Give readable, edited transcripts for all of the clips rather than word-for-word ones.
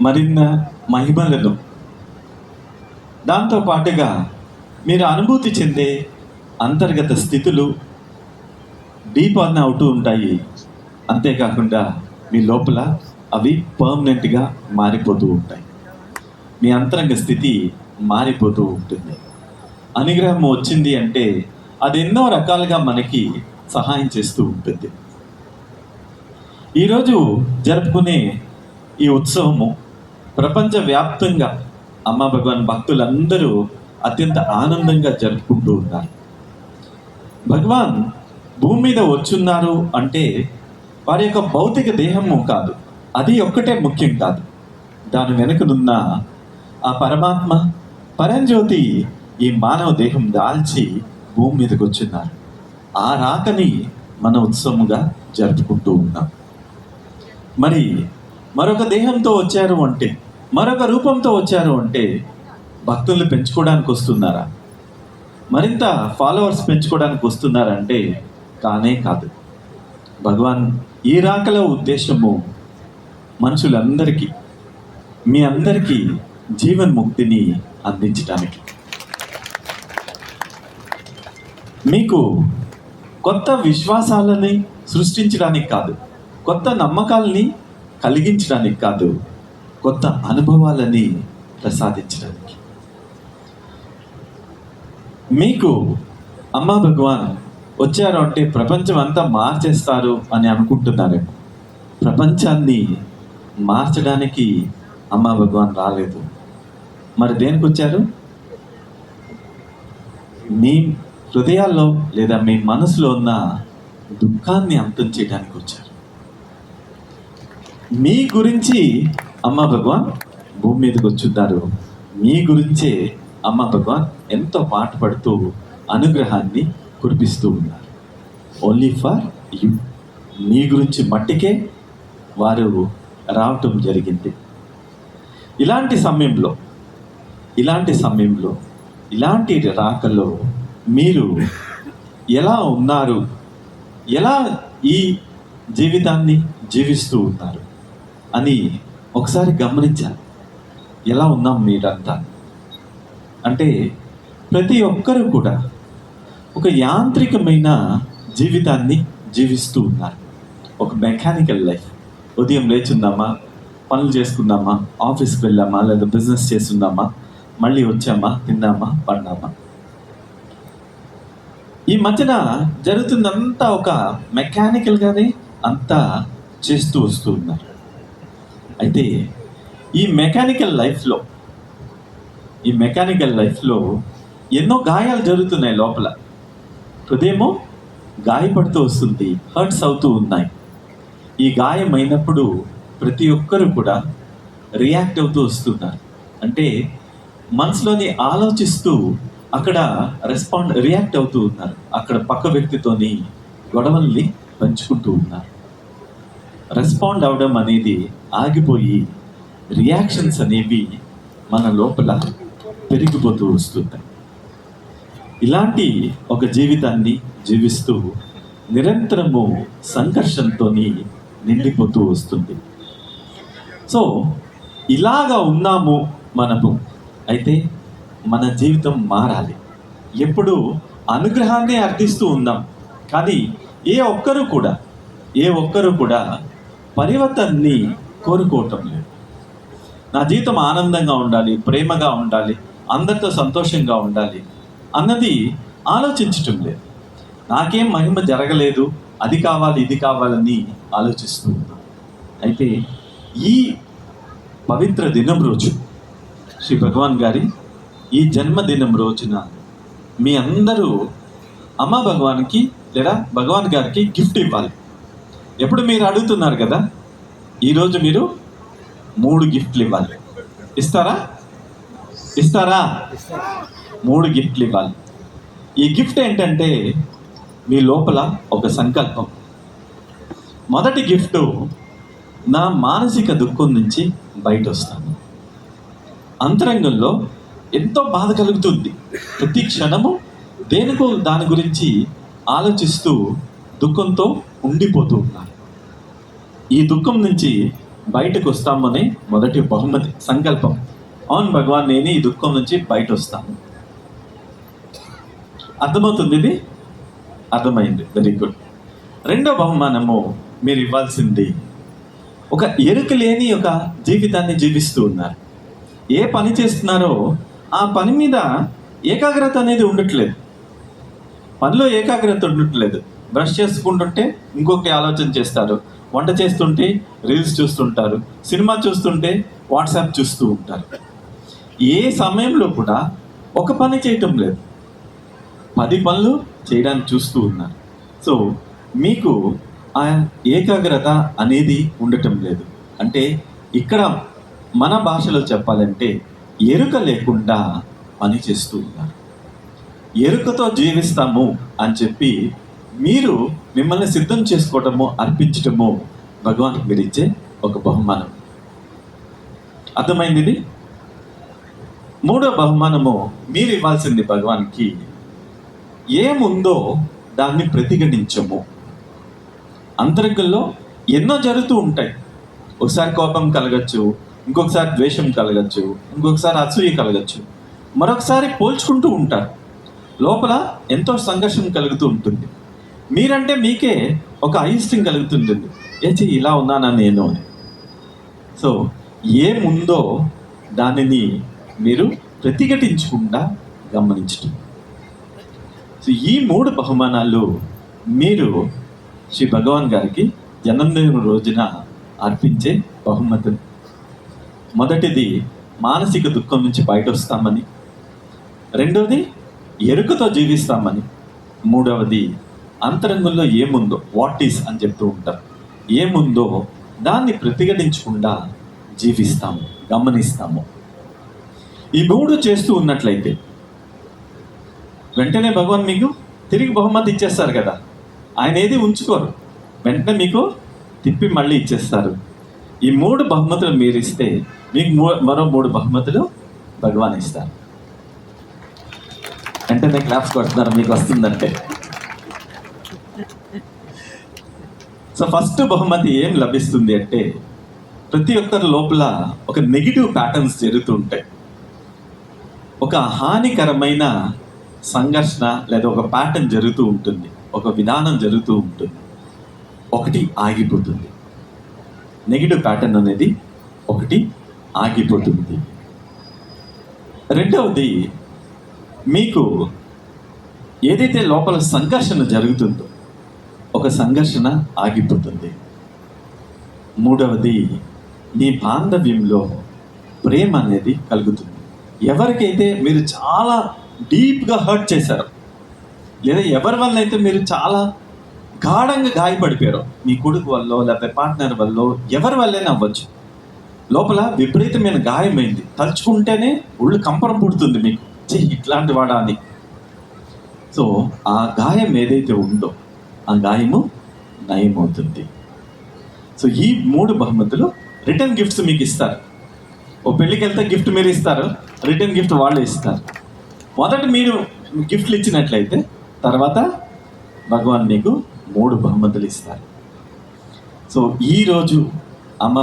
మరిన్న మహిమలను, దాంతో పాటుగా మీరు అనుభూతి చెందే అంతర్గత స్థితులు డీప్ అవుతూ ఉంటాయి. అంతేకాకుండా మీ లోపల అవి పర్మనెంట్గా మారిపోతూ ఉంటాయి. మీ అంతరంగ స్థితి మారిపోతూ ఉంటుంది. అనుగ్రహం వచ్చింది అంటే అది ఎన్నో రకాలుగా మనకి సహాయం చేస్తూ ఉంటుంది. ఈరోజు జరుపుకునే ఈ ఉత్సవము ప్రపంచవ్యాప్తంగా అమ్మా భగవాన్ భక్తులందరూ అత్యంత ఆనందంగా జరుపుకుంటూ ఉన్నారు. భగవాన్ భూమి మీద వచ్చున్నారు అంటే వారి యొక్క భౌతిక దేహము కాదు, అది ఒక్కటే ముఖ్యం కాదు. దాని వెనుకనున్న ఆ పరమాత్మ పరంజ్యోతి ఈ మానవ దేహం దాల్చి భూమి మీదకి వచ్చున్నారు. ఆ రాకని మన ఉత్సవముగా జరుపుకుంటూ ఉన్నాం. మరి మరొక దేహంతో వచ్చారు అంటే, మరొక రూపంతో వచ్చారు అంటే భక్తుల్ని పెంచుకోవడానికి వస్తున్నారా? మరింత ఫాలోవర్స్ పెంచుకోవడానికి వస్తున్నారంటే కానే కాదు. భగవాన్ ఈ రాకల ఉద్దేశము మనుషులందరికీ, మీ అందరికీ జీవన్ముక్తిని అందించడానికి, మీకు కొత్త విశ్వాసాలని సృష్టించడానికి కాదు, కొత్త నమ్మకాలని కలిగించడానికి కాదు, కొత్త అనుభవాలని ప్రసాదించడానికి. మీకు అమ్మా భగవాన్ వచ్చారు అంటే ప్రపంచం అంతా మార్చేస్తారు అని అనుకుంటున్నారేమో. ప్రపంచాన్ని మార్చడానికి అమ్మా భగవాన్ రాలేదు. మరి దేనికి వచ్చారు? మీ హృదయాల్లో లేదా మీ మనసులో ఉన్న దుఃఖాన్ని అంతం చేయడానికి వచ్చారు. మీ గురించి అమ్మా భగవాన్ భూమి మీదకి వచ్చున్నారు. మీ గురించే అమ్మా భగవాన్ ఎంతో పాటుపడుతూ అనుగ్రహాన్ని కురిపిస్తూ ఉన్నారు. ఓన్లీ ఫర్ యూ, మీ గురించి మట్టికే వారు రావటం జరిగింది. ఇలాంటి సమయంలో ఇలాంటి రాకల్లో మీరు ఎలా ఉన్నారు, ఎలా ఈ జీవితాన్ని జీవిస్తూ ఉన్నారు అని ఒకసారి గమనించాలి. ఎలా ఉన్నాం మీరంతా అంటే, ప్రతి ఒక్కరూ కూడా ఒక యాంత్రికమైన జీవితాన్ని జీవిస్తూ ఉన్నారు. ఒక మెకానికల్ లైఫ్. ఉదయం లేచుందామా, పనులు చేసుకుందామా, ఆఫీస్కి వెళ్ళామా, లేదా బిజినెస్ చేస్తున్నామా, మళ్ళీ వచ్చామా, తిన్నామా, పడ్డామా. ఈ మధ్యన జరుగుతుందంతా ఒక మెకానికల్గానే అంతా చేస్తూ వస్తూ ఉన్నారు. అయితే ఈ మెకానికల్ లైఫ్లో ఎన్నో గాయాలు జరుగుతున్నాయి. లోపల హృదయమో గాయపడుతూ వస్తుంది, హర్ట్స్ అవుతూ ఉన్నాయి. ఈ గాయమైనప్పుడు ప్రతి ఒక్కరు కూడా రియాక్ట్ అవుతూ వస్తున్నారు. అంటే మనసులోని ఆలోచిస్తూ అక్కడ రియాక్ట్ అవుతూ ఉన్నారు. అక్కడ పక్క వ్యక్తితోని గొడవల్ని పంచుకుంటూ ఉన్నారు. రెస్పాండ్ అవడం అనేది ఆగిపోయి రియాక్షన్స్ అనేవి మన లోపల పెరిగిపోతూ వస్తుంటాయి. ఇలాంటి ఒక జీవితాన్ని జీవిస్తూ నిరంతరము సంఘర్షంతో నిండిపోతూ వస్తుంది. సో ఇలాగా ఉన్నాము మనము. అయితే మన జీవితం మారాలి. ఎప్పుడు అనుగ్రహాన్ని అర్థిస్తూ ఉందాం, కానీ ఏ ఒక్కరు కూడా పరివర్తనని కోరుకోవటం లేదు. నా జీవితం ఆనందంగా ఉండాలి, ప్రేమగా ఉండాలి, అందరితో సంతోషంగా ఉండాలి అన్నది ఆలోచించటం లేదు. నాకేం మహిమ జరగలేదు, అది కావాలి ఇది కావాలని ఆలోచిస్తూ ఉన్నాం. అయితే ఈ పవిత్ర దినం రోజు, శ్రీ భగవాన్ గారి ఈ జన్మదినం రోజున మీ అందరూ అమ్మా భగవాన్కి లేదా భగవాన్ గారికి గిఫ్ట్ ఇవ్వాలి. ఎప్పుడు మీరు అడుగుతున్నారు కదా, ఈరోజు మీరు 3 గిఫ్ట్లు ఇవ్వాలి. ఇస్తారా? 3 గిఫ్ట్లు ఇవ్వాలి. ఈ గిఫ్ట్ ఏంటంటే మీ లోపల ఒక సంకల్పం. మొదటి గిఫ్ట్, నా మానసిక దుఃఖం నుంచి బయట వస్తాను. అంతరంగంలో ఎంతో బాధ కలుగుతుంది. ప్రతి క్షణము దేనికో దాని గురించి ఆలోచిస్తూ దుఃఖంతో ఉండిపోతూ ఉన్నారు. ఈ దుఃఖం నుంచి బయటకు వస్తామని మొదటి బహుమతి సంకల్పం. అవును భగవాన్, నేను ఈ దుఃఖం నుంచి బయట వస్తాను. అర్థమవుతుంది ఇది? అర్థమైంది, వెరీ గుడ్. రెండో బహుమానము, మీరు ఇవ్వాల్సింది ఒక ఎరుక లేని ఒక జీవితాన్ని జీవిస్తూ ఉన్నారు. ఏ పని చేస్తున్నారో ఆ పని మీద ఏకాగ్రత అనేది ఉండట్లేదు. పనిలో ఏకాగ్రత ఉండట్లేదు. బ్రష్ చేసుకుంటుంటే ఇంకొకటి ఆలోచన చేస్తారు, వంట చేస్తుంటే రీల్స్ చూస్తుంటారు, సినిమా చూస్తుంటే వాట్సాప్ చూస్తూ ఉంటారు. ఏ సమయంలో కూడా ఒక పని చేయటం లేదు, 10 పనులు చేయడానికి చూస్తూ ఉన్నారు. సో మీకు ఆ ఏకాగ్రత అనేది ఉండటం లేదు. అంటే ఇక్కడ మన భాషలో చెప్పాలంటే ఎరుక లేకుండా పని చేస్తూ ఉన్నారు. ఎరుకతో జీవిస్తాము అని చెప్పి మీరు మిమ్మల్ని సిద్ధం చేసుకోవటము, అర్పించటము భగవాన్ మీరు ఇచ్చే ఒక బహుమానం. అర్థమైంది ఇది? మూడో బహుమానము, మీరు ఇవ్వాల్సింది భగవాన్కి ఏముందో దాన్ని ప్రతిఘటించము. అంతరంగంలో ఎన్నో జరుగుతూ ఉంటాయి. ఒకసారి కోపం కలగచ్చు, ఇంకొకసారి ద్వేషం కలగచ్చు, ఇంకొకసారి అసూయ కలగచ్చు, మరొకసారి పోల్చుకుంటూ ఉంటారు. లోపల ఎంతో సంఘర్షణ కలుగుతూ ఉంటుంది. మీరంటే మీకే ఒక అయిష్టం కలుగుతుంటుంది, ఏచి ఇలా ఉన్నానా నేను అని. సో ఏముందో దానిని మీరు ప్రతిఘటించకుండా గమనించటం. సో ఈ 3 బహుమానాలు మీరు శ్రీ భగవాన్ గారికి జన్మదిన రోజున అర్పించే బహుమతులు. మొదటిది మానసిక దుఃఖం నుంచి బయట వస్తామని, రెండవది ఎరుకతో జీవిస్తామని, మూడవది అంతరంగంలో ఏముందో, వాట్ ఈస్ అని చెప్తూ ఉంటారు, ఏముందో దాన్ని ప్రతిఘటించకుండా జీవిస్తాము, గమనిస్తాము. ఈ 3 చేస్తూ ఉన్నట్లయితే వెంటనే భగవాన్ మీకు తిరిగి బహుమతి ఇచ్చేస్తారు కదా. ఆయన ఏది ఉంచుకోరు, వెంటనే మీకు తిప్పి మళ్ళీ ఇచ్చేస్తారు. ఈ 3 బహుమతులు మీరు ఇస్తే మీకు మరో 3 బహుమతులు భగవాన్ ఇస్తారు. వెంటనే క్లాప్స్ కొడుతున్నారు మీకు వస్తుందంటే. సో ఫస్ట్ బహుమతి ఏం లభిస్తుంది అంటే, ప్రతి ఒక్కరి లోపల ఒక నెగిటివ్ ప్యాటర్న్స్ జరుగుతూ ఉంటాయి. ఒక హానికరమైన సంఘర్షణ లేదా ఒక ప్యాటర్న్ జరుగుతూ ఉంటుంది, ఒక విధానం జరుగుతూ ఉంటుంది. ఒకటి ఆగిపోతుంది, నెగిటివ్ ప్యాటర్న్ అనేది ఒకటి ఆగిపోతుంది. రెండవది, మీకు ఏదైతే లోపల సంఘర్షణ జరుగుతుందో ఒక సంఘర్షణ ఆగిపోతుంది. మూడవది, మీ బాంధవ్యంలో ప్రేమ అనేది కలుగుతుంది. ఎవరికైతే మీరు చాలా డీప్గా హర్ట్ చేశారో, లేదా ఎవరి వల్ల అయితే మీరు చాలా గాఢంగా గాయపడిపోయారో, మీ కొడుకు వల్ల లేకపోతే పార్ట్నర్ వల్ల, ఎవరి వల్లైనా అవ్వచ్చు, లోపల విపరీతమైన గాయమైంది, తలుచుకుంటేనే ఒళ్ళు కంపరం పుడుతుంది మీకు, ఇట్లాంటి వాడా అని. సో ఆ గాయం ఏదైతే ఉందో ఆ గాయము నయమవుతుంది. సో ఈ 3 బహుమతులు రిటర్న్ గిఫ్ట్స్ మీకు ఇస్తారు. ఓ పెళ్ళికి వెళ్తే గిఫ్ట్ మీరు ఇస్తారు, రిటర్న్ గిఫ్ట్ వాళ్ళు ఇస్తారు. మొదట మీరు గిఫ్ట్లు ఇచ్చినట్లయితే తర్వాత భగవాన్ మీకు 3 బహుమతులు ఇస్తారు. సో ఈరోజు అమ్మ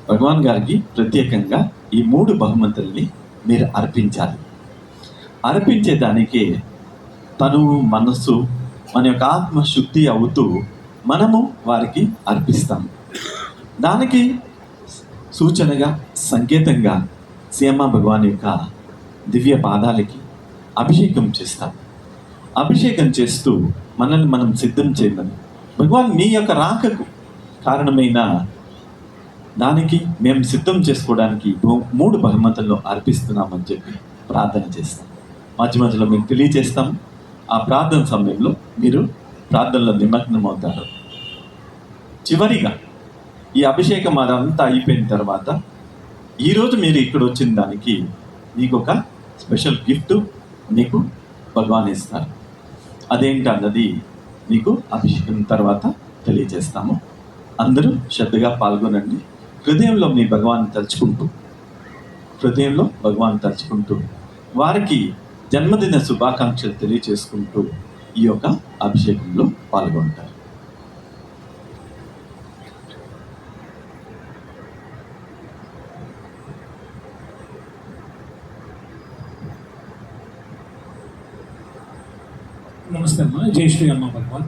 భగవాన్ గారికి ప్రత్యేకంగా ఈ 3 బహుమతుల్ని మీరు అర్పించాలి. అర్పించేదానికి తను, మనసు, మన యొక్క ఆత్మ శుద్ధి అవుతూ మనము వారికి అర్పిస్తాము. దానికి సూచనగా, సంకేతంగా శ్రీయమ్మ భగవాన్ యొక్క దివ్య పాదాలకి అభిషేకం చేస్తాం. అభిషేకం చేస్తూ మనల్ని మనం సిద్ధం చేయమని, భగవాన్ మీ యొక్క రాకకు కారణమైన దానికి మేము సిద్ధం చేసుకోవడానికి 3 బహుమతులను అర్పిస్తున్నామని చెప్పి ప్రార్థన చేస్తాం. మధ్య మధ్యలో మీకు తెలియజేస్తాం. ఆ ప్రార్థన సమయంలో మీరు ప్రార్థనలో నిమగ్నం అవుతారు. చివరిగా ఈ అభిషేకం అదంతా అయిపోయిన తర్వాత ఈరోజు మీరు ఇక్కడ వచ్చిన దానికి మీకు ఒక స్పెషల్ గిఫ్ట్ మీకు భగవాన్ ఇస్తారు. అదేంటన్నది మీకు అభిషేకం తర్వాత తెలియజేస్తాము. అందరూ శ్రద్ధగా పాల్గొనండి. హృదయంలో మీ భగవాన్ తలుచుకుంటూ వారికి జన్మదిన శుభాకాంక్షలు తెలియజేసుకుంటూ ఈ యొక్క అభిషేకంలో పాల్గొంటారు. నమస్తే అమ్మా, జై శ్రీ అమ్మ భగవాన్.